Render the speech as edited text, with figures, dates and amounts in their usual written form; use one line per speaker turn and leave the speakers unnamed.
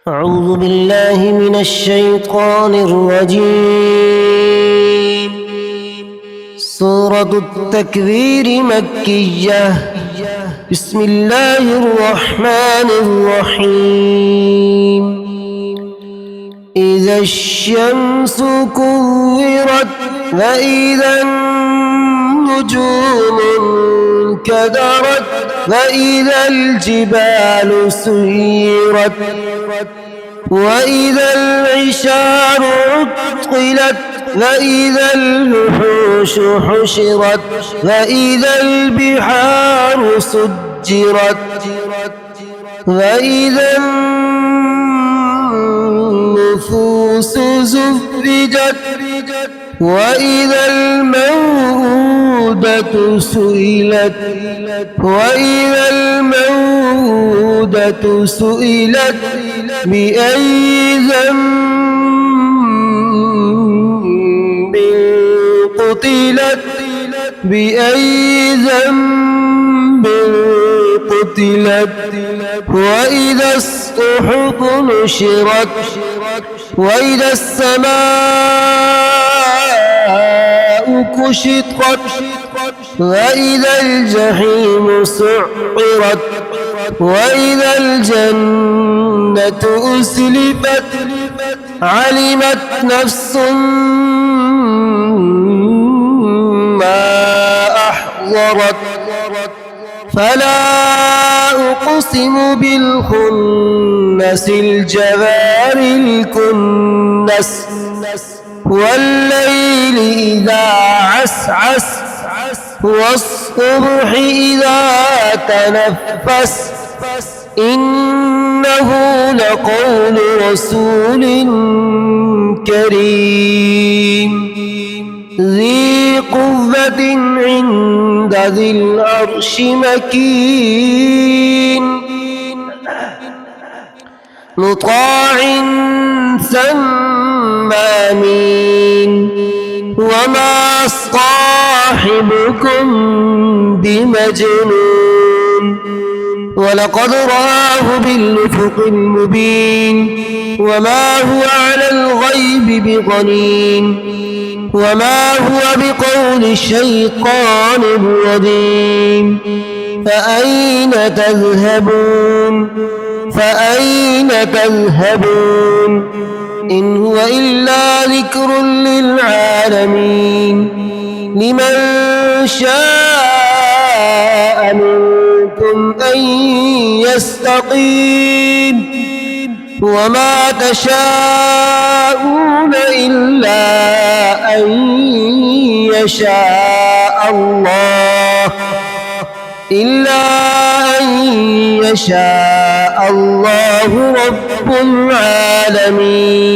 أعوذ بالله من الشيطان الرجيم. سورة التكوير مكية. بسم الله الرحمن الرحيم. إذا الشمس كورت وإذا النجوم انكدرت وإذا الجبال سيرت وإذا العشار عطلت وإذا الوحوش حشرت وإذا البحار سجرت وإذا النفوس زوجت وإذا الموءودة سئلت وإذا الموءودة سئلت بأي ذنب قتلت بأي ذنب قتلت وإذا الصحف نشرت وإذا السماء كشطت وإذا الجحيم سعرت وإذا الجنة أزلفت علمت نفس ما أحضرت فلا أقسم بالخنس الجوار الكنس والليل إذا عسعس والصبح إذا تنفس إنه لقول رسول كريم ذي قوة عند ذي العرش مكين مطاع ثم أمين وما صاحبكم بمجنون ولقد رآه بالأفق المبين وما هو على الغيب بضنين وما هو بقول الشيطان الرجيم فأين تذهبون إن هو إلا ذكر للعالمين لمن شاء منكم أن يستقيم وما تشاءون إلا أن يشاء الله رب العالمين.